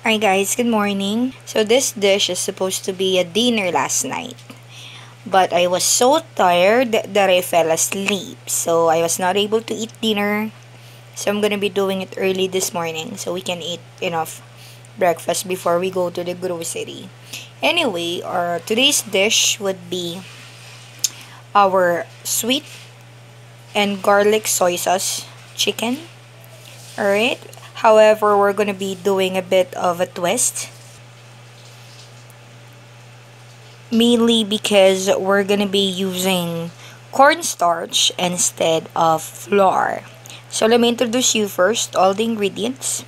Hi guys, good morning. So this dish is supposed to be a dinner last night. But I was so tired that I fell asleep. So I was not able to eat dinner. So I'm gonna be doing it early this morning so we can eat enough breakfast before we go to the grocery. Anyway, our today's dish would be our sweet and garlic soy sauce chicken. Alright. However, we're gonna be doing a bit of a twist. Mainly because we're gonna be using cornstarch instead of flour. So let me introduce you first all the ingredients.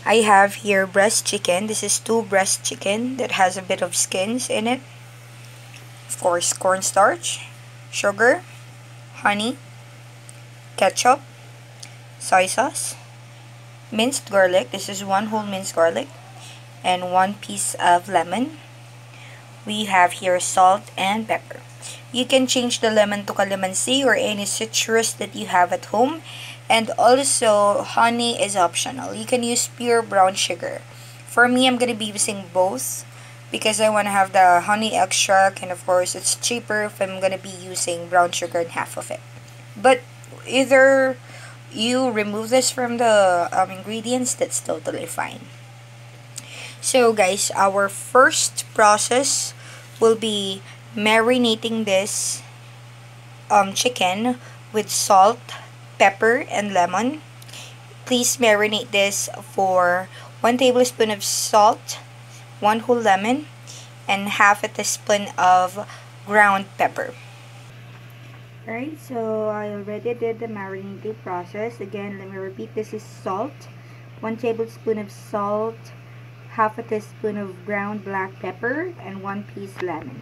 I have here breast chicken. This is 2 breast chicken that has a bit of skins in it. Of course, cornstarch, sugar, honey, ketchup, soy sauce, minced garlic. This is 1 whole minced garlic and 1 piece of lemon. We have here salt and pepper. You can change the lemon to calamansi or any citrus that you have at home. And also, honey is optional. You can use pure brown sugar. For me, I'm going to be using both because I want to have the honey extract. And of course, it's cheaper if I'm going to be using brown sugar in half of it. But either you remove this from the ingredients, that's totally fine. So guys, our first process will be marinating this chicken with salt, pepper, and lemon. Please marinate this for 1 tablespoon of salt, 1 whole lemon, and half a teaspoon of ground pepper. Alright, so I already did the marinating process. Again, let me repeat, this is salt, 1 tablespoon of salt, half a teaspoon of ground black pepper, and 1 piece lemon.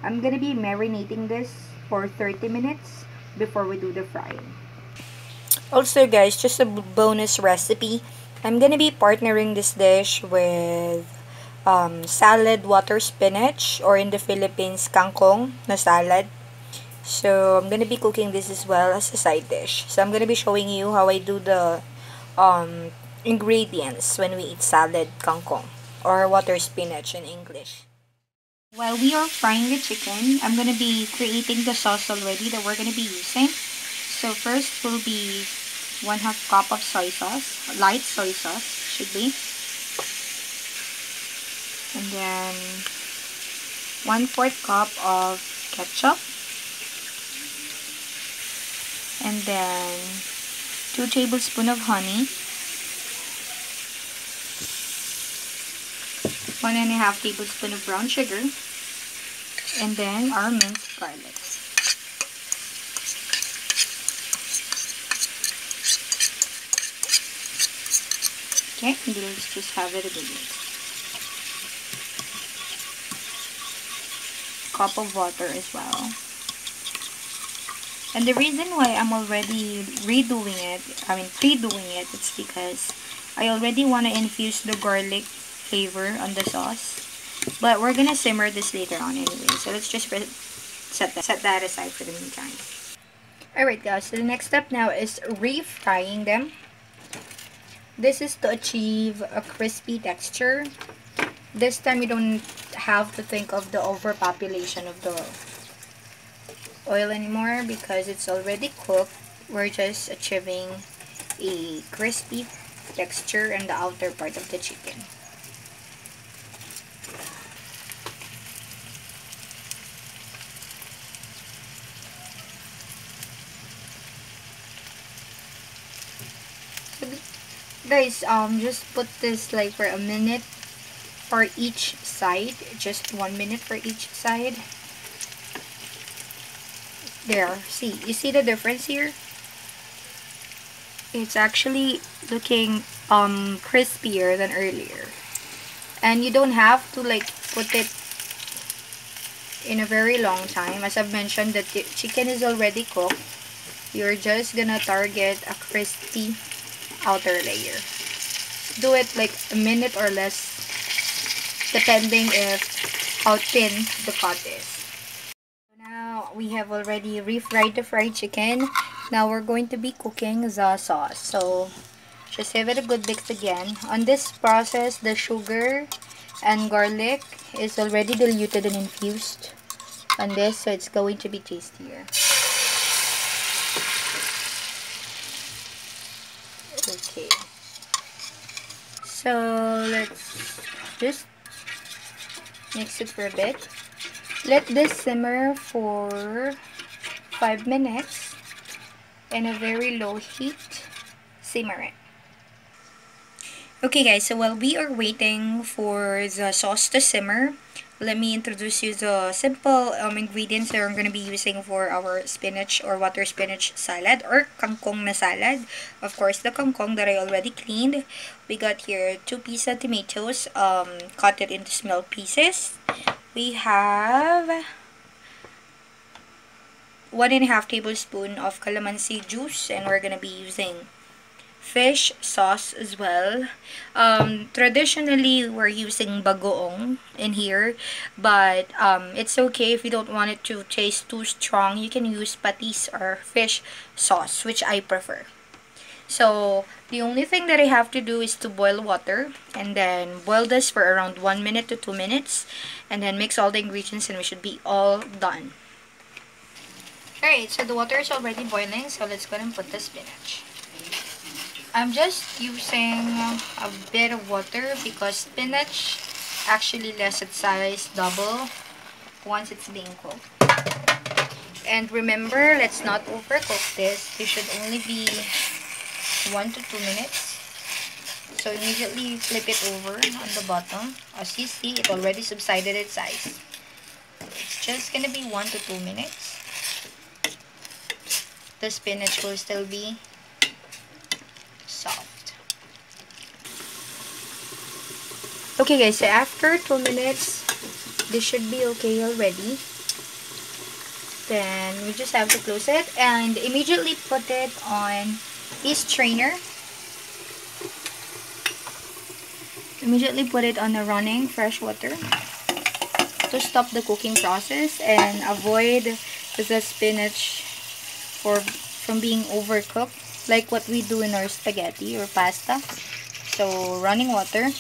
I'm gonna be marinating this for 30 minutes before we do the frying. Also guys, just a bonus recipe. I'm gonna be partnering this dish with salad water spinach, or in the Philippines, kangkong na salad. So I'm gonna be cooking this as well as a side dish. So I'm gonna be showing you how I do the ingredients when we eat salad kangkong, or water spinach in English. While we are frying the chicken, I'm going to be creating the sauce already that we're going to be using. So first will be 1/2 cup of soy sauce, light soy sauce should be. And then 1/4 cup of ketchup. And then 2 tablespoons of honey. 1.5 tablespoons of brown sugar, and then our minced garlic. Okay, and let's just have it a good mix. Cup of water as well. And the reason why I'm already pre-doing it, it's because I already want to infuse the garlic flavor on the sauce, but we're gonna simmer this later on anyway, so let's just set that aside for the meantime. Alright guys, so the next step now is refrying them. This is to achieve a crispy texture. This time you don't have to think of the overpopulation of the oil anymore because it's already cooked. We're just achieving a crispy texture in the outer part of the chicken. Guys, just put this like for a minute for each side. Just 1 minute for each side. There, see, you see the difference here? It's actually looking crispier than earlier. And you don't have to like put it in a very long time. As I've mentioned, the chicken is already cooked. You're just gonna target a crispy outer layer. Do it like a minute or less, depending if how thin the cut is. Now we have already refried the fried chicken. Now we're going to be cooking the sauce. So Just give it a good mix again. On this process, the sugar and garlic is already diluted and infused on this, so it's going to be tastier. Okay. So let's just mix it for a bit. Let this simmer for 5 minutes in a very low heat. Simmer it. Okay guys, so while we are waiting for the sauce to simmer, let me introduce you the simple ingredients that I'm going to be using for our spinach or water spinach salad or kangkong na salad. Of course, the kangkong that I already cleaned. We got here 2 pieces of tomatoes, cut it into small pieces. We have 1.5 tablespoons of calamansi juice, and we're going to be using fish sauce as well. Traditionally, we're using bagoong in here, but it's okay if you don't want it to taste too strong. You can use patis or fish sauce, which I prefer. So the only thing that I have to do is to boil water, and then boil this for around 1 minute to 2 minutes, and then mix all the ingredients, and we should be all done. Alright, so the water is already boiling, so let's go ahead and put the spinach. I'm just using a bit of water because spinach actually lets its size double once it's being cooked. And remember, let's not overcook this. It should only be 1 to 2 minutes. So immediately flip it over on the bottom. As you see, it already subsided its size. It's just gonna be 1 to 2 minutes. The spinach will still be soft. Okay guys, so after 2 minutes, this should be okay already. Then we just have to close it and immediately put it on a strainer. Immediately put it on the running fresh water to stop the cooking process and avoid the spinach from being overcooked, like what we do in our spaghetti or pasta. So running water,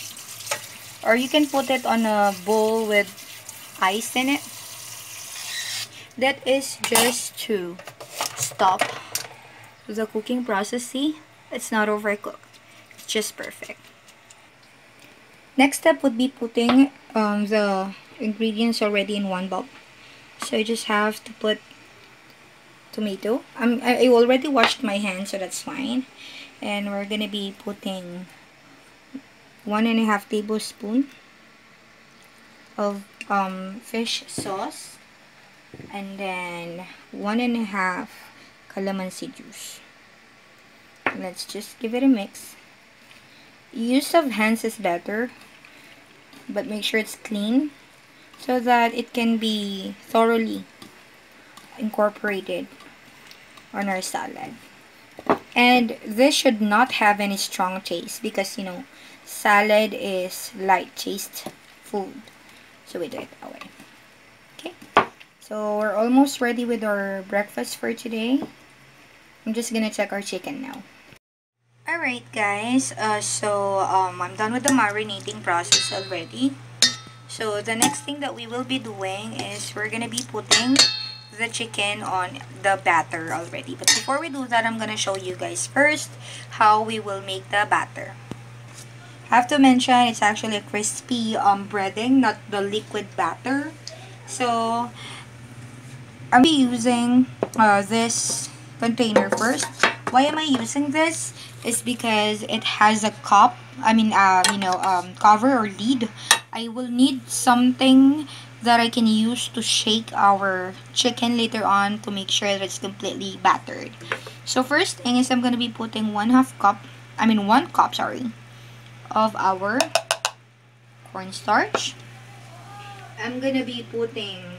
or you can put it on a bowl with ice in it. That is just to stop the cooking process. See, it's not overcooked, it's just perfect. Next step would be putting the ingredients already in one bowl. So you just have to put tomato. I already washed my hands, so that's fine. And we're gonna be putting 1.5 tablespoons of fish sauce, and then 1.5 calamansi juice. Let's just give it a mix. Use of hands is better, but make sure it's clean so that it can be thoroughly incorporated on our salad. And this should not have any strong taste because, you know, salad is light taste food, so we do it that way. Okay, so we're almost ready with our breakfast for today. I'm just gonna check our chicken now. Alright guys, I'm done with the marinating process already. So the next thing that we will be doing is we're gonna be putting the chicken on the batter already. But before we do that, I'm gonna show you guys first how we will make the batter. I have to mention it's actually a crispy breading, not the liquid batter. So I'll be using this container first. Why am I using this? Is because it has a cup, cover or lid. I will need something that I can use to shake our chicken later on to make sure that it's completely battered. So first thing is I'm gonna be putting 1 cup of our cornstarch. I'm gonna be putting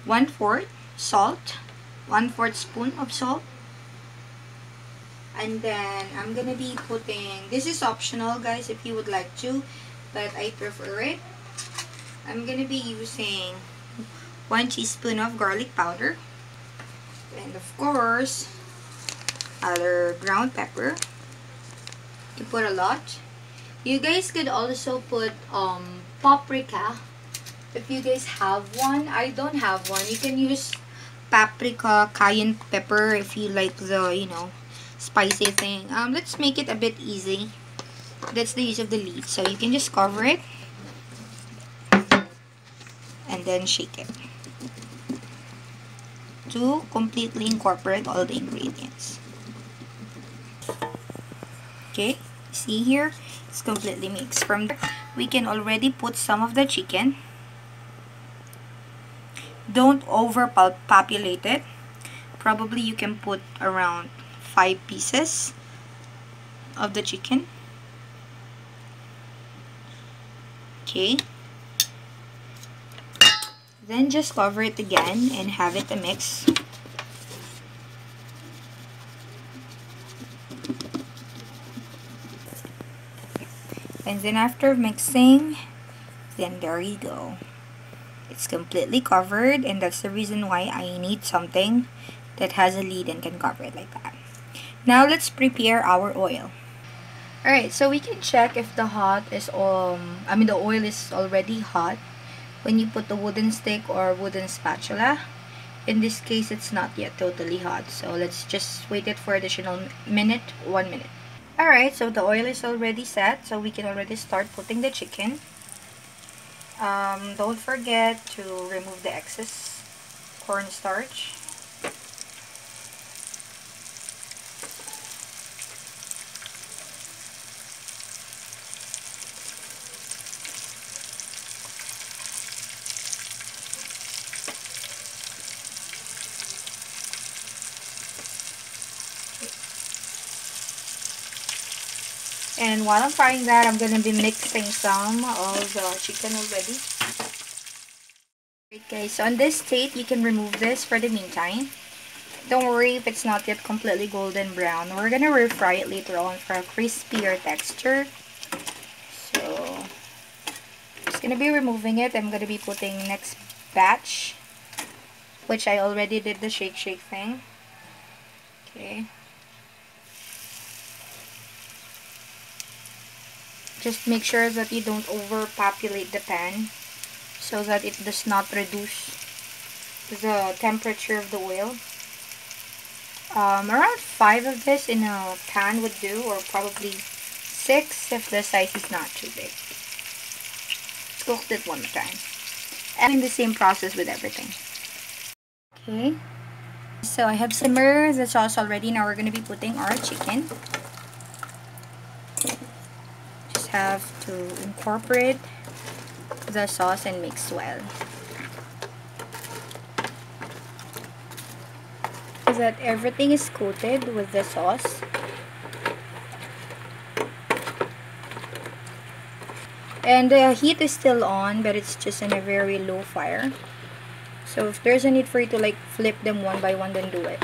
1/4 salt, 1/4 spoon of salt. And then I'm gonna be putting, this is optional guys if you would like to, but I prefer it. I'm gonna be using 1 teaspoon of garlic powder, and of course other ground pepper, You put a lot. You guys could also put paprika if you guys have one. I don't have one. You can use paprika, cayenne pepper if you like the, you know, spicy thing. Let's make it a bit easy. That's the use of the lid. So you can just cover it and then shake it to completely incorporate all the ingredients. Okay, see here, it's completely mixed. From there, we can already put some of the chicken. Don't overpopulate it. Probably you can put around 5 pieces of the chicken. Okay. Then just cover it again and have it a mix. And then after mixing, then there you go. It's completely covered, and that's the reason why I need something that has a lid and can cover it like that. Now let's prepare our oil. Alright, so we can check if the the oil is already hot when you put the wooden stick or wooden spatula. In this case, it's not yet totally hot, so let's just wait it for additional 1 minute. Alright, so the oil is already set, so we can already start putting the chicken. Don't forget to remove the excess cornstarch. And while I'm frying that, I'm gonna be mixing some of the chicken already. Alright guys, so on this state, you can remove this for the meantime. Don't worry if it's not yet completely golden brown. We're gonna refry it later on for a crispier texture. So, just gonna be removing it. I'm gonna be putting next batch, which I already did the shake thing. Okay. Just make sure that you don't overpopulate the pan so that it does not reduce the temperature of the oil. Around 5 of this in a pan would do, or probably 6 if the size is not too big. Cook it one more time. And the same process with everything. Okay. So I have simmered the sauce already. Now we're going to be putting our chicken. Have to incorporate the sauce and mix well so that everything is coated with the sauce. And the heat is still on, but it's just in a very low fire. So if there's a need for you to like flip them one by one, then do it.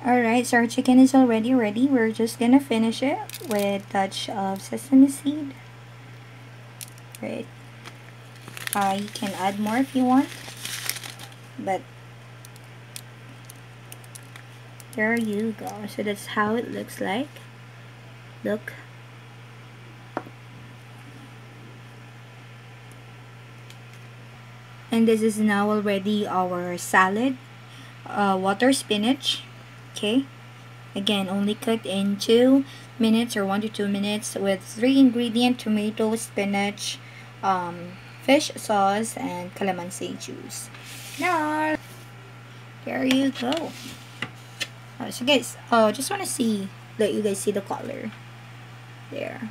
Alright, so our chicken is already ready. We're just gonna finish it with a touch of sesame seed. Right. You can add more if you want. But there you go. So that's how it looks like. Look. And this is now already our salad. Water spinach. Okay, again, only cooked in 2 minutes or 1 to 2 minutes with 3 ingredients: tomato, spinach, fish sauce, and calamansi juice. Now, there you go. So guys, just want to let you guys see the color there.